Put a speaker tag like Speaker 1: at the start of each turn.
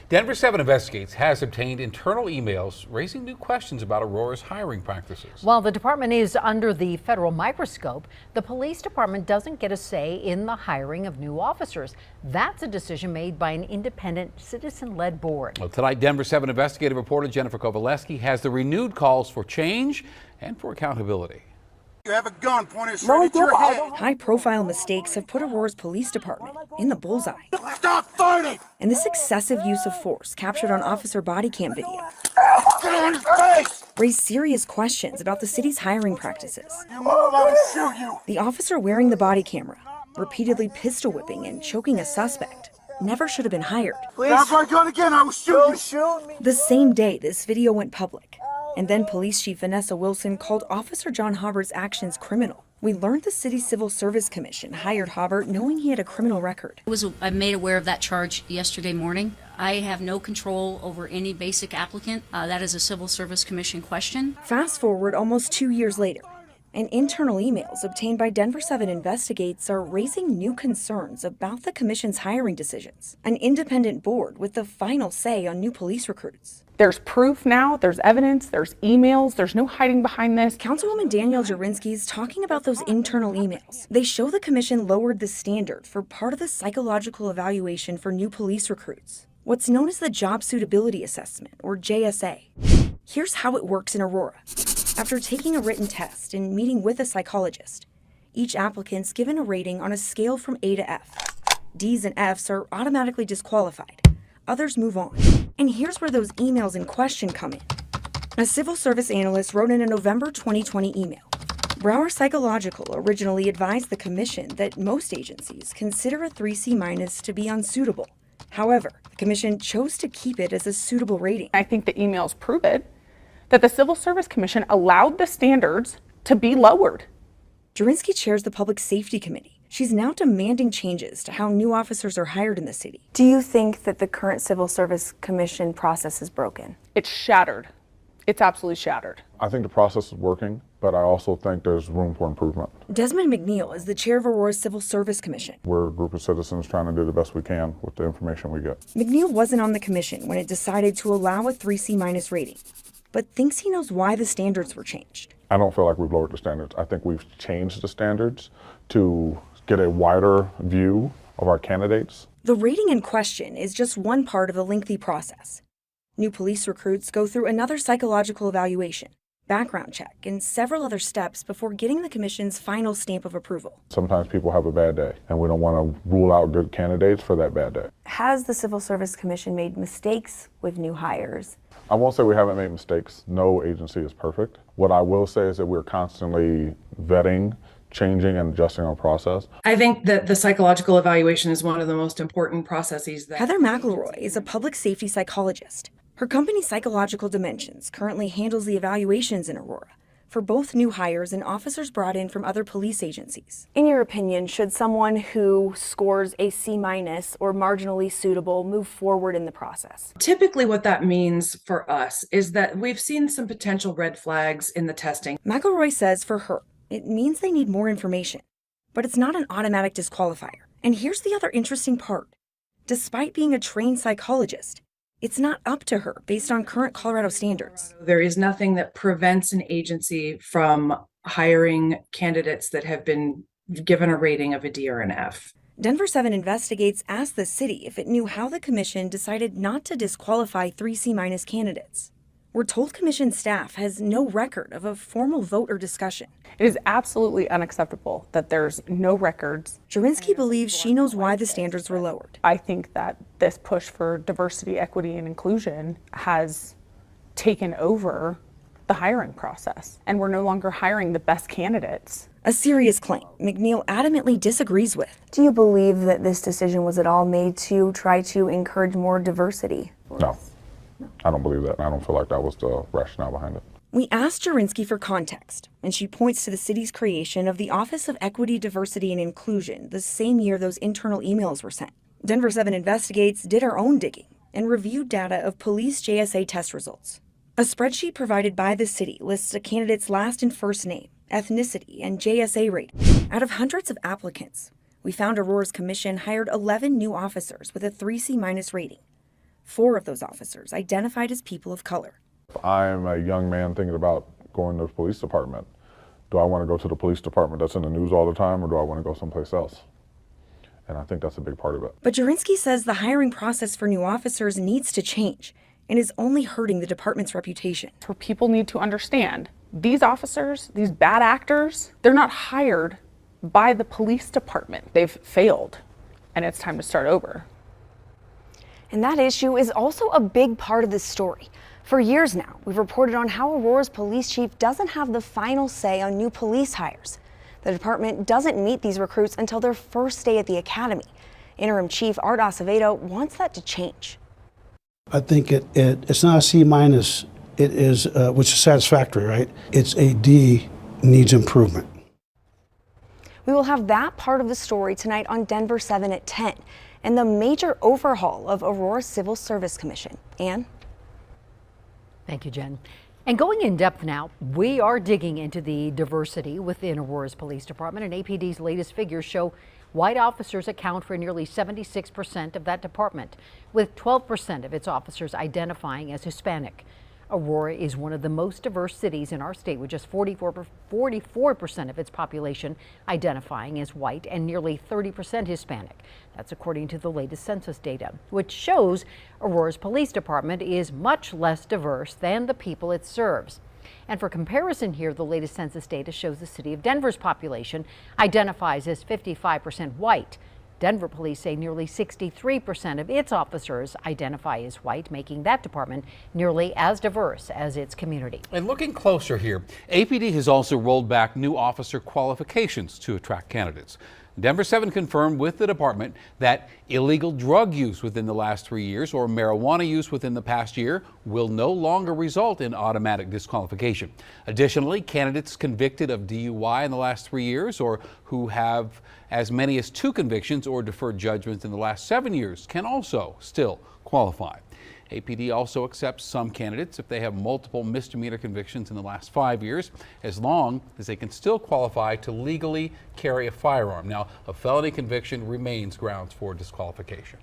Speaker 1: Denver 7 Investigates has obtained internal emails raising new questions about Aurora's hiring practices.
Speaker 2: While the department is under the federal microscope, the police department doesn't get a say in the hiring of new officers. That's a decision made by an independent, citizen-led board.
Speaker 1: Well, tonight, Denver 7 investigative reporter Jennifer Kovaleski has the renewed calls for change and for accountability.
Speaker 3: You have a gun pointed straight at your head.
Speaker 4: High-profile mistakes have put Aurora's police department in the bullseye.
Speaker 3: Stop fighting!
Speaker 4: And this excessive use of force, captured on officer body cam video,
Speaker 3: Get on his face!
Speaker 4: raised serious questions about the city's hiring practices.
Speaker 3: You move, I will shoot you!
Speaker 4: The officer wearing the body camera, repeatedly pistol whipping and choking a suspect, never should have been hired.
Speaker 3: Grab my gun again, I will shoot you!
Speaker 4: The same day this video went public, and then Police Chief Vanessa Wilson called Officer John Haubert's actions criminal. We learned the city's Civil Service Commission hired Haubert knowing he had a criminal record.
Speaker 5: I made aware of that charge yesterday morning. I have no control over any basic applicant. That is a Civil Service Commission question.
Speaker 4: Fast forward almost 2 years later, and internal emails obtained by Denver 7 Investigates are raising new concerns about the commission's hiring decisions. An independent board with the final say on new police recruits.
Speaker 6: There's proof now, there's evidence, there's emails, there's no hiding behind this.
Speaker 4: Councilwoman Danielle Jurinsky's talking about those internal emails. They show the commission lowered the standard for part of the psychological evaluation for new police recruits, what's known as the Job Suitability Assessment, or JSA. Here's how it works in Aurora. After taking a written test and meeting with a psychologist, each applicant's given a rating on a scale from A to F. D's and F's are automatically disqualified. Others move on. And here's where those emails in question come in. A civil service analyst wrote in a November 2020 email. Brower Psychological originally advised the commission that most agencies consider a 3C- to be unsuitable. However, the commission chose to keep it as a suitable rating.
Speaker 6: I think the emails prove it, that the Civil Service Commission allowed the standards to be lowered.
Speaker 4: Jurinsky chairs the Public Safety Committee. She's now demanding changes to how new officers are hired in the city.
Speaker 7: Do you think that the current Civil Service Commission process is broken?
Speaker 6: It's shattered. It's absolutely shattered.
Speaker 8: I think the process is working, but I also think there's room for improvement.
Speaker 4: Desmond McNeil is the chair of Aurora's Civil Service Commission.
Speaker 8: We're a group of citizens trying to do the best we can with the information we get.
Speaker 4: McNeil wasn't on the commission when it decided to allow a 3C- rating, but thinks he knows why the standards were changed.
Speaker 8: I don't feel like we've lowered the standards. I think we've changed the standards to get a wider view of our candidates.
Speaker 4: The rating in question is just one part of a lengthy process. New police recruits go through another psychological evaluation, background check, and several other steps before getting the commission's final stamp of approval.
Speaker 8: Sometimes people have a bad day, and we don't want to rule out good candidates for that bad day.
Speaker 7: Has the Civil Service Commission made mistakes with new hires?
Speaker 8: I won't say we haven't made mistakes. No agency is perfect. What I will say is that we're constantly vetting, changing and adjusting our process.
Speaker 9: I think that the psychological evaluation is one of the most important processes.
Speaker 4: Heather McElroy is a public safety psychologist. Her company, Psychological Dimensions, currently handles the evaluations in Aurora for both new hires and officers brought in from other police agencies.
Speaker 7: In your opinion, should someone who scores a C- or marginally suitable move forward in the process?
Speaker 9: Typically what that means for us is that we've seen some potential red flags in the testing.
Speaker 4: McElroy says for her, it means they need more information, but it's not an automatic disqualifier. And here's the other interesting part. Despite being a trained psychologist, it's not up to her based on current Colorado standards.
Speaker 9: There is nothing that prevents an agency from hiring candidates that have been given a rating of a D or an F.
Speaker 4: Denver 7 Investigates asked the city if it knew how the commission decided not to disqualify 3C- candidates. We're told commission staff has no record of a formal vote or discussion.
Speaker 6: It is absolutely unacceptable that there's no records.
Speaker 4: Jurinsky believes she knows why the standards were lowered.
Speaker 6: I think that this push for diversity, equity, and inclusion has taken over the hiring process, and we're no longer hiring the best candidates.
Speaker 4: A serious claim McNeil adamantly disagrees with.
Speaker 7: Do you believe that this decision was at all made to try to encourage more diversity?
Speaker 8: No, I don't believe that. I don't feel like that was the rationale behind it.
Speaker 4: We asked Jurinsky for context, and she points to the city's creation of the Office of Equity, Diversity, and Inclusion the same year those internal emails were sent. Denver 7 Investigates did our own digging and reviewed data of police JSA test results. A spreadsheet provided by the city lists a candidate's last and first name, ethnicity, and JSA rating. Out of hundreds of applicants, we found Aurora's commission hired 11 new officers with a 3C- rating. 4 of those officers identified as people of color.
Speaker 8: I'm a young man thinking about going to the police department. Do I want to go to the police department that's in the news all the time, or do I want to go someplace else? And I think that's a big part of it.
Speaker 4: But Jurinsky says the hiring process for new officers needs to change and is only hurting the department's reputation.
Speaker 6: For people need to understand, these officers, these bad actors, they're not hired by the police department. They've failed, and it's time to start over.
Speaker 7: And that issue is also a big part of this story. For years now, we've reported on how Aurora's police chief doesn't have the final say on new police hires. The department doesn't meet these recruits until their first day at the academy. Interim Chief Art Acevedo wants that to change.
Speaker 10: I think it's not a C minus, it is, which is satisfactory, right? It's a D, needs improvement.
Speaker 7: We will have that part of the story tonight on Denver 7 at 10 and the major overhaul of Aurora's Civil Service Commission. Ann?
Speaker 2: Thank you, Jen. And going in depth now, we are digging into the diversity within Aurora's police department, and APD's latest figures show white officers account for nearly 76% of that department, with 12% of its officers identifying as Hispanic. Aurora is one of the most diverse cities in our state, with just 44% of its population identifying as white and nearly 30% Hispanic. That's according to the latest census data, which shows Aurora's police department is much less diverse than the people it serves. And for comparison here, the latest census data shows the city of Denver's population identifies as 55% white. Denver police say nearly 63% of its officers identify as white, making that department nearly as diverse as its community.
Speaker 1: And looking closer here, APD has also rolled back new officer qualifications to attract candidates. Denver 7 confirmed with the department that illegal drug use within the last 3 years or marijuana use within the past year will no longer result in automatic disqualification. Additionally, candidates convicted of DUI in the last 3 years or who have as many as 2 convictions or deferred judgments in the last 7 years can also still qualify. APD also accepts some candidates if they have multiple misdemeanor convictions in the last 5 years, as long as they can still qualify to legally carry a firearm. Now, a felony conviction remains grounds for disqualification.